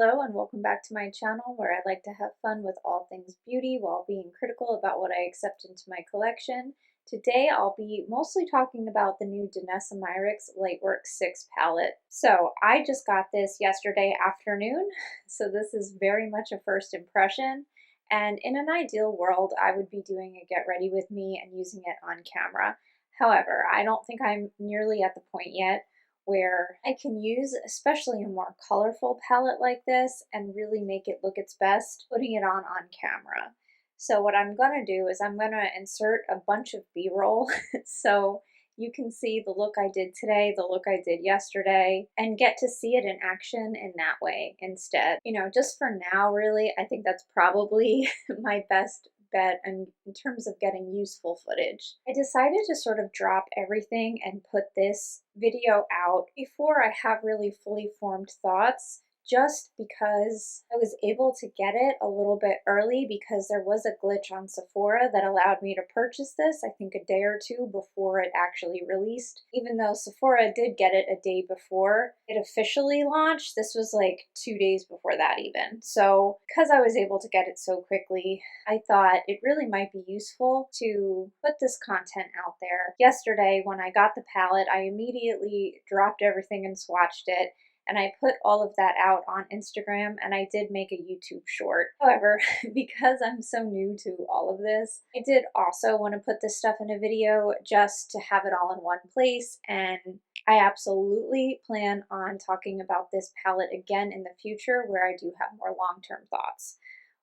Hello and welcome back to my channel where I like to have fun with all things beauty while being critical about what I accept into my collection. Today I'll be mostly talking about the new DANESSA MYRICKS LIGHTWORK 6 palette. So I just got this yesterday afternoon, so this is very much a first impression. And in an ideal world, I would be doing a get ready with me and using it on camera. However, I don't think I'm nearly at the point yet where I can use especially a more colorful palette like this and really make it look its best putting it on camera. So what I'm gonna do is I'm gonna insert a bunch of B-roll so you can see the look I did today, the look I did yesterday, and get to see it in action in that way instead. You know, just for now, really, I think that's probably my best bet in terms of getting useful footage. I decided to sort of drop everything and put this video out before I have really fully formed thoughts, just because I was able to get it a little bit early because there was a glitch on Sephora that allowed me to purchase this, I think a day or two before it actually released. Even though Sephora did get it a day before it officially launched, this was like 2 days before that even. So because I was able to get it so quickly, I thought it really might be useful to put this content out there. Yesterday when I got the palette, I immediately dropped everything and swatched it. And I put all of that out on Instagram, and I did make a YouTube short. However, because I'm so new to all of this, I did also want to put this stuff in a video just to have it all in one place, and I absolutely plan on talking about this palette again in the future where I do have more long-term thoughts.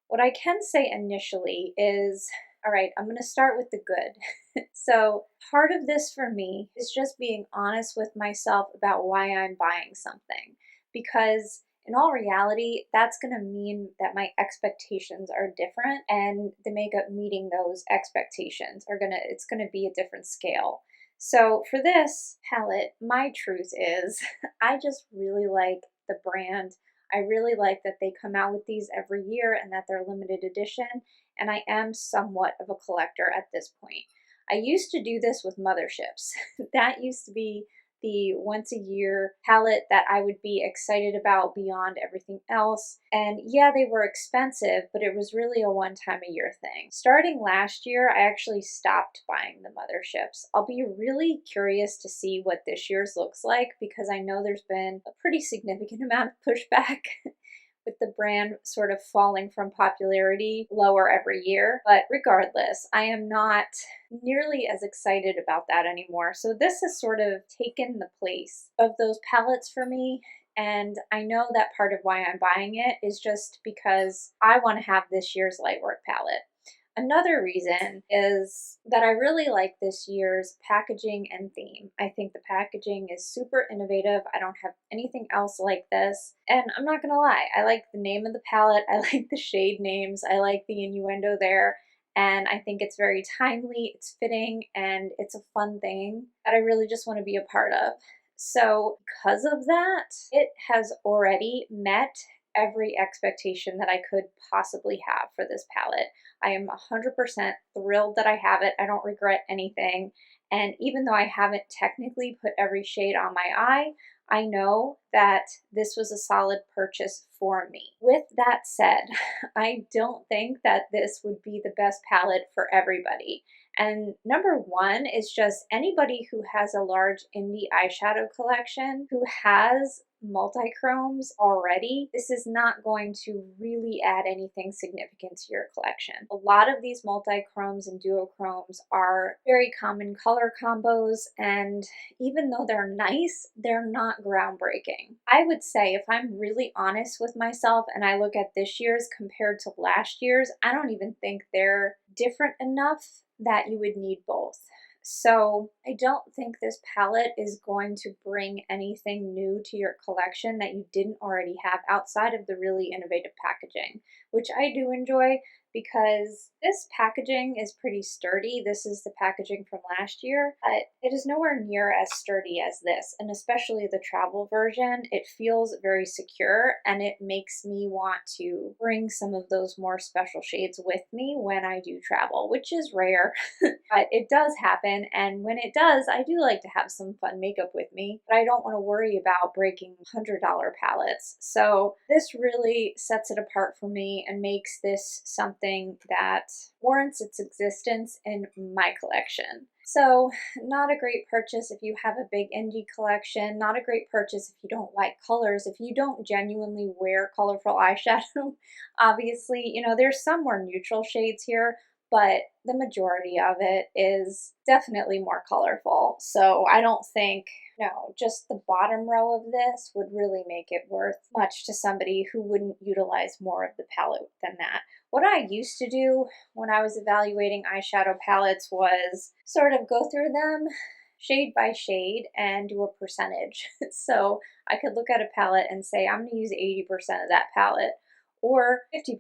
What I can say initially is, all right, I'm going to start with the good. So part of this for me is just being honest with myself about why I'm buying something, because in all reality, that's going to mean that my expectations are different, and the makeup meeting those expectations it's going to be a different scale. So for this palette, my truth is I just really like the brand. I really like that they come out with these every year and that they're limited edition, and I am somewhat of a collector at this point. I used to do this with motherships. That used to be the once a year palette that I would be excited about beyond everything else. And yeah, they were expensive, but it was really a one time a year thing. Starting last year, I actually stopped buying the motherships. I'll be really curious to see what this year's looks like because I know there's been a pretty significant amount of pushback with the brand sort of falling from popularity lower every year. But regardless, I am not nearly as excited about that anymore. So this has sort of taken the place of those palettes for me. And I know that part of why I'm buying it is just because I want to have this year's Lightwork palette. Another reason is that I really like this year's packaging and theme. I think the packaging is super innovative. I don't have anything else like this. And I'm not gonna lie, I like the name of the palette, I like the shade names, I like the innuendo there, and I think it's very timely, it's fitting, and it's a fun thing that I really just want to be a part of. So because of that, it has already met every expectation that I could possibly have for this palette. I am 100% thrilled that I have it. I don't regret anything. And even though I haven't technically put every shade on my eye, I know that this was a solid purchase for me. With that said, I don't think that this would be the best palette for everybody. And number one is just anybody who has a large indie eyeshadow collection, who has multi-chromes already, this is not going to really add anything significant to your collection. A lot of these multi-chromes and duochromes are very common color combos, and even though they're nice, they're not groundbreaking. I would say if I'm really honest with myself and I look at this year's compared to last year's, I don't even think they're different enough that you would need both. So I don't think this palette is going to bring anything new to your collection that you didn't already have outside of the really innovative packaging, which I do enjoy. because this packaging is pretty sturdy. This is the packaging from last year, but it is nowhere near as sturdy as this, and especially the travel version. It feels very secure, and it makes me want to bring some of those more special shades with me when I do travel, which is rare, but it does happen, and when it does, I do like to have some fun makeup with me, but I don't want to worry about breaking $100 palettes. So this really sets it apart for me and makes this something that warrants its existence in my collection. So not a great purchase if you have a big indie collection, not a great purchase if you don't like colors, if you don't genuinely wear colorful eyeshadow. Obviously, you know, there's some more neutral shades here, but the majority of it is definitely more colorful. So I don't think, no, just the bottom row of this would really make it worth much to somebody who wouldn't utilize more of the palette than that. What I used to do when I was evaluating eyeshadow palettes was sort of go through them shade by shade and do a percentage. So I could look at a palette and say, I'm going to use 80% of that palette, or 50%,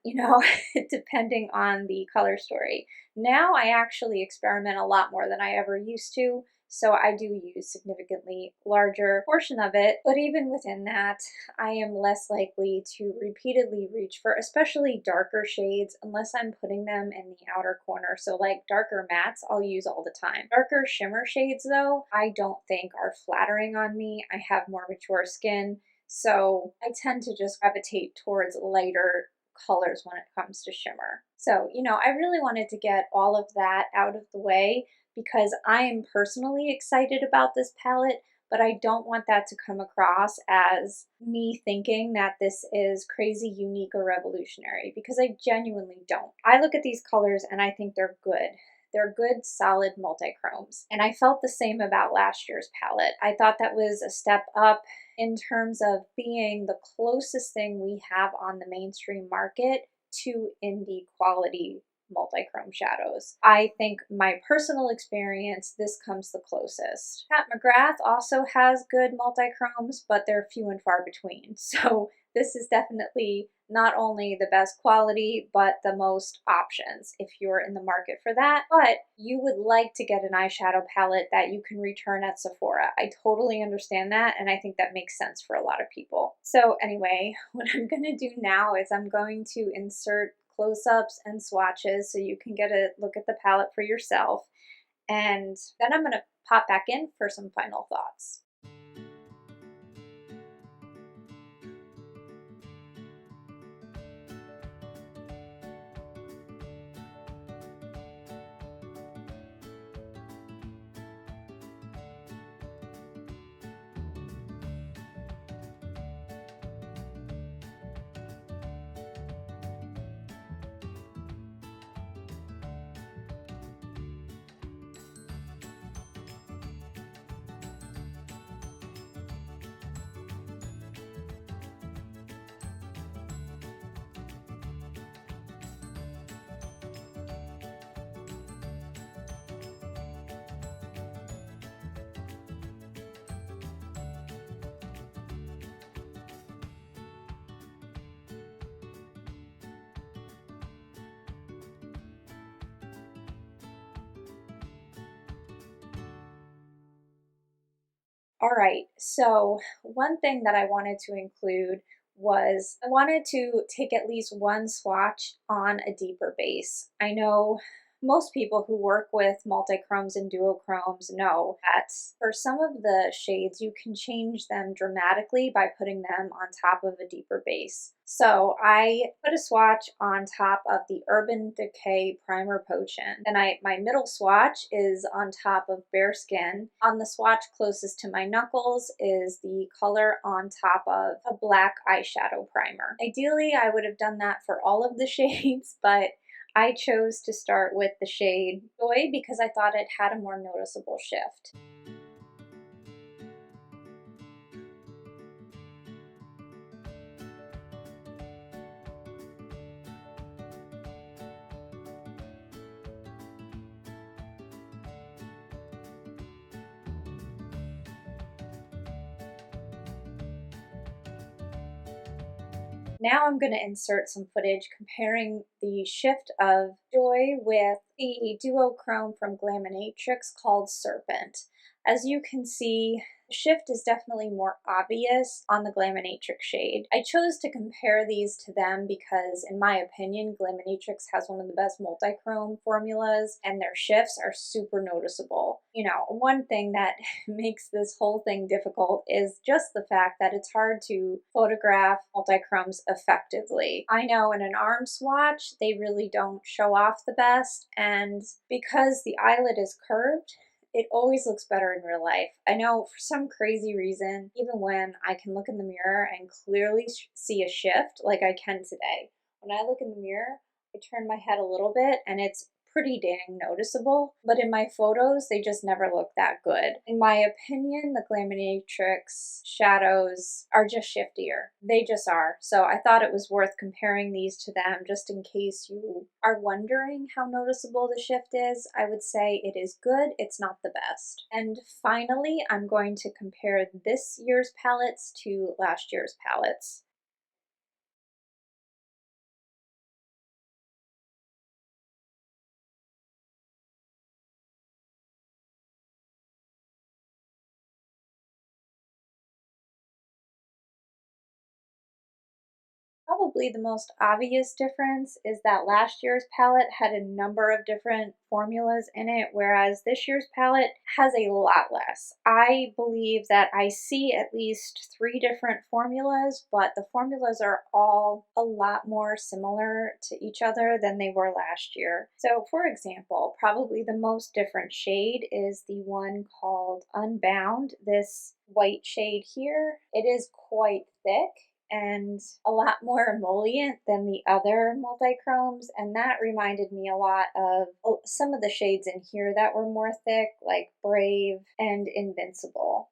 you know, depending on the color story. Now I actually experiment a lot more than I ever used to, so I do use significantly larger portion of it, but even within that, I am less likely to repeatedly reach for especially darker shades unless I'm putting them in the outer corner. So like darker mattes, I'll use all the time. Darker shimmer shades though, I don't think are flattering on me. I have more mature skin, so I tend to just gravitate towards lighter colors when it comes to shimmer. So, you know, I really wanted to get all of that out of the way because I am personally excited about this palette, but I don't want that to come across as me thinking that this is crazy, unique, or revolutionary, because I genuinely don't. I look at these colors and I think they're good. They're good, solid multi-chromes. And I felt the same about last year's palette. I thought that was a step up in terms of being the closest thing we have on the mainstream market to indie quality multi-chrome shadows. I think my personal experience, this comes the closest. Pat McGrath also has good multi-chromes, but they're few and far between. So this is definitely not only the best quality, but the most options if you're in the market for that. But you would like to get an eyeshadow palette that you can return at Sephora. I totally understand that, and I think that makes sense for a lot of people. So anyway, what I'm gonna do now is I'm going to insert close-ups and swatches so you can get a look at the palette for yourself. And then I'm gonna pop back in for some final thoughts. All right, so one thing that I wanted to include was I wanted to take at least one swatch on a deeper base. I know most people who work with multi-chromes and duochromes know that for some of the shades, you can change them dramatically by putting them on top of a deeper base. So I put a swatch on top of the Urban Decay Primer Potion. Then my middle swatch is on top of Bare Skin. On the swatch closest to my knuckles is the color on top of a black eyeshadow primer. Ideally, I would have done that for all of the shades, but I chose to start with the shade Joy because I thought it had a more noticeable shift. Now I'm going to insert some footage comparing the shift of Joy with the duochrome from Glaminatrix called Serpent. As you can see, the shift is definitely more obvious on the Glaminatrix shade. I chose to compare these to them because, in my opinion, Glaminatrix has one of the best multi-chrome formulas and their shifts are super noticeable. You know, one thing that makes this whole thing difficult is just the fact that it's hard to photograph multi-chromes effectively. I know in an arm swatch, they really don't show off the best, and because the eyelid is curved, it always looks better in real life. I know for some crazy reason, even when I can look in the mirror and clearly see a shift like I can today, when I look in the mirror, I turn my head a little bit and it's pretty dang noticeable, but in my photos, they just never look that good. In my opinion, the Glaminatrix shadows are just shiftier. They just are. So I thought it was worth comparing these to them just in case you are wondering how noticeable the shift is. I would say it is good, it's not the best. And finally, I'm going to compare this year's palettes to last year's palettes. Probably the most obvious difference is that last year's palette had a number of different formulas in it, whereas this year's palette has a lot less. I believe that I see at least 3 different formulas, but the formulas are all a lot more similar to each other than they were last year. So for example, probably the most different shade is the one called Unbound, this white shade here. It is quite thick and a lot more emollient than the other multi-chromes, and that reminded me a lot of some of the shades in here that were more thick, like Brave and Invincible.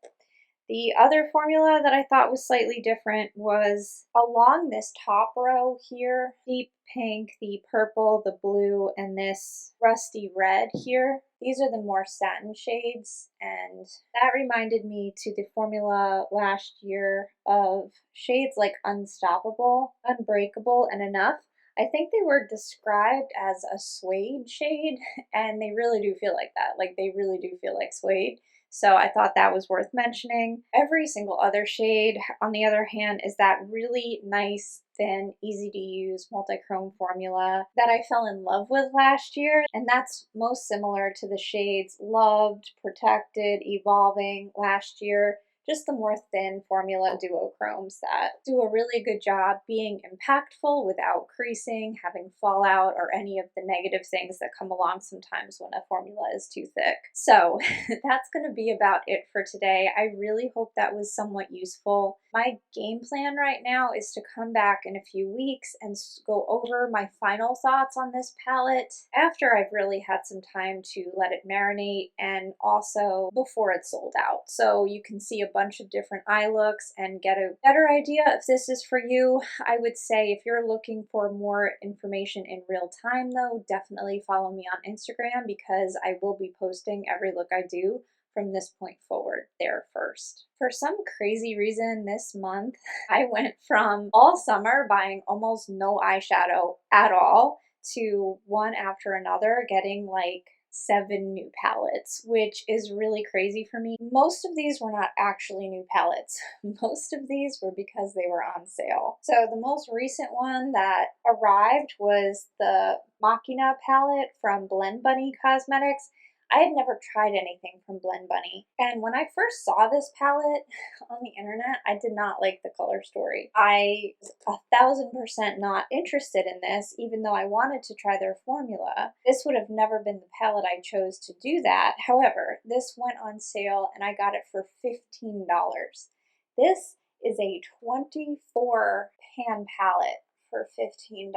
The other formula that I thought was slightly different was along this top row here, deep pink, the purple, the blue, and this rusty red here. These are the more satin shades, and that reminded me to the formula last year of shades like Unstoppable, Unbreakable, and Enough. I think they were described as a suede shade, and they really do feel like that. Like, they really do feel like suede. So I thought that was worth mentioning. Every single other shade, on the other hand, is that really nice, thin, easy to use multi-chrome formula that I fell in love with last year. And that's most similar to the shades Loved, Protected, Evolving last year. Just the more thin formula duochromes that do a really good job being impactful without creasing, having fallout, or any of the negative things that come along sometimes when a formula is too thick. So that's going to be about it for today. I really hope that was somewhat useful. My game plan right now is to come back in a few weeks and go over my final thoughts on this palette after I've really had some time to let it marinate and also before it's sold out. So you can see a bunch of different eye looks and get a better idea if this is for you. I would say if you're looking for more information in real time though, definitely follow me on Instagram because I will be posting every look I do from this point forward there first. For some crazy reason this month, I went from all summer buying almost no eyeshadow at all to one after another getting like 7 new palettes, which is really crazy for me. Most of these were not actually new palettes. Most of these were because they were on sale. So the most recent one that arrived was the Machina palette from Blend Bunny Cosmetics. I had never tried anything from Blend Bunny, and when I first saw this palette on the internet, I did not like the color story. I was 1000% not interested in this, even though I wanted to try their formula. This would have never been the palette I chose to do that. However, this went on sale and I got it for $15. This is a 24 pan palette for $15,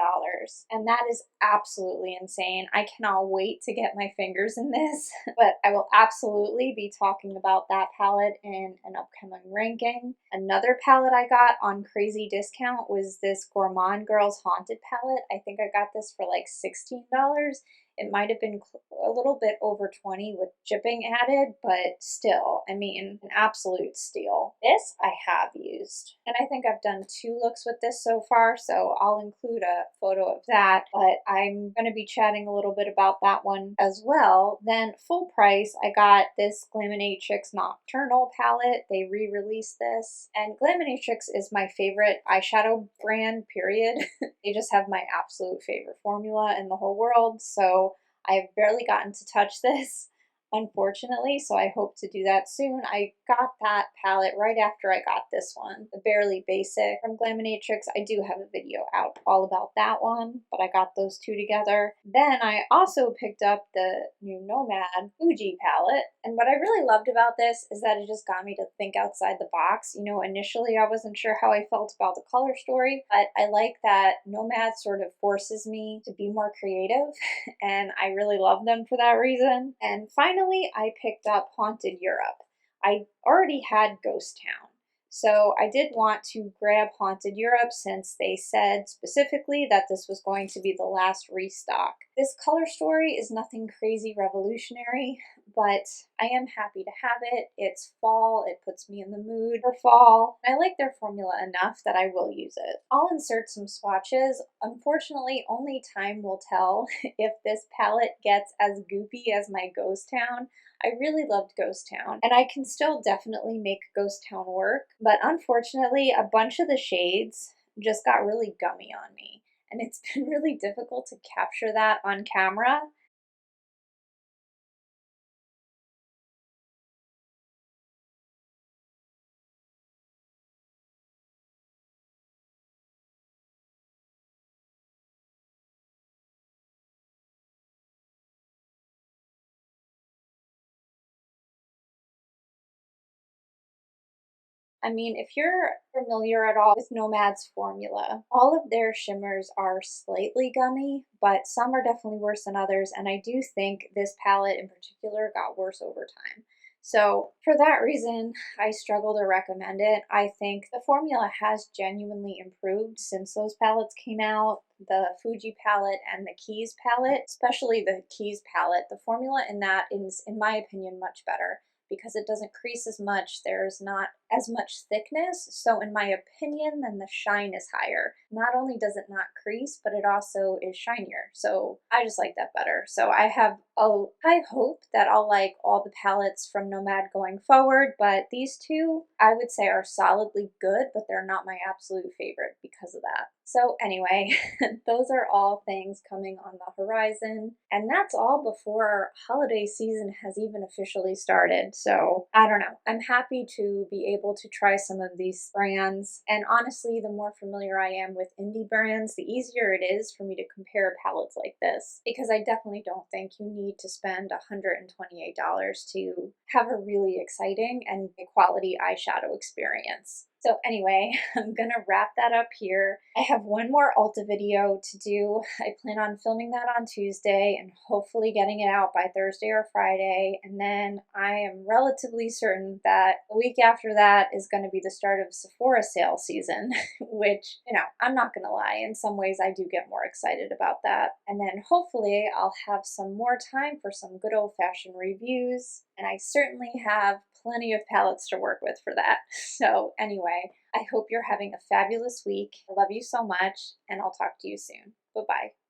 and that is absolutely insane. I cannot wait to get my fingers in this, but I will absolutely be talking about that palette in an upcoming ranking. Another palette I got on crazy discount was this Gourmande Girls Haunted palette. I think I got this for like $16, It might have been a little bit over 20 with shipping added, but still, I mean, an absolute steal. This I have used, and I think I've done 2 looks with this so far, so I'll include a photo of that, but I'm going to be chatting a little bit about that one as well. Then full price, I got this Glaminatrix Nocturnal palette. They re-released this, and Glaminatrix is my favorite eyeshadow brand, period. They just have my absolute favorite formula in the whole world, so I've barely gotten to touch this, unfortunately, so I hope to do that soon. I got that palette right after I got this one, the Barely Basic from Glaminatrix. I do have a video out all about that one, but I got those 2 together. Then I also picked up the new Nomad Fuji palette, and what I really loved about this is that it just got me to think outside the box. You know, initially I wasn't sure how I felt about the color story, but I like that Nomad sort of forces me to be more creative, and I really love them for that reason. And finally, I picked up Haunted Europe. I already had Ghost Town, so I did want to grab Haunted Europe since they said specifically that this was going to be the last restock. This color story is nothing crazy revolutionary, but I am happy to have it. It's fall, it puts me in the mood for fall. I like their formula enough that I will use it. I'll insert some swatches. Unfortunately, only time will tell if this palette gets as goopy as my Ghost Town. I really loved Ghost Town, and I can still definitely make Ghost Town work, but unfortunately, a bunch of the shades just got really gummy on me, and it's been really difficult to capture that on camera. I mean, if you're familiar at all with Nomad's formula, all of their shimmers are slightly gummy, but some are definitely worse than others, and I do think this palette in particular got worse over time. So for that reason, I struggle to recommend it. I think the formula has genuinely improved since those palettes came out. The Fuji palette and the Keys palette, especially the Keys palette, the formula in that is, in my opinion, much better, because it doesn't crease as much, there's not as much thickness, so in my opinion, then the shine is higher. Not only does it not crease, but it also is shinier, so I just like that better. So I have a high hope that I'll like all the palettes from Nomad going forward, but these 2 I would say are solidly good, but they're not my absolute favorite because of that. So anyway, those are all things coming on the horizon, and that's all before our holiday season has even officially started. So I don't know. I'm happy to be able to try some of these brands, and honestly, the more familiar I am with indie brands, the easier it is for me to compare palettes like this, because I definitely don't think you need to spend $128 to have a really exciting and quality eyeshadow experience. So anyway, I'm gonna wrap that up here. I have one more Ulta video to do. I plan on filming that on Tuesday and hopefully getting it out by Thursday or Friday. And then I am relatively certain that a week after that is going to be the start of Sephora sale season, which, you know, I'm not gonna lie, in some ways I do get more excited about that. And then hopefully I'll have some more time for some good old-fashioned reviews, and I certainly have plenty of palettes to work with for that. So anyway, I hope you're having a fabulous week. I love you so much, and I'll talk to you soon. Bye-bye.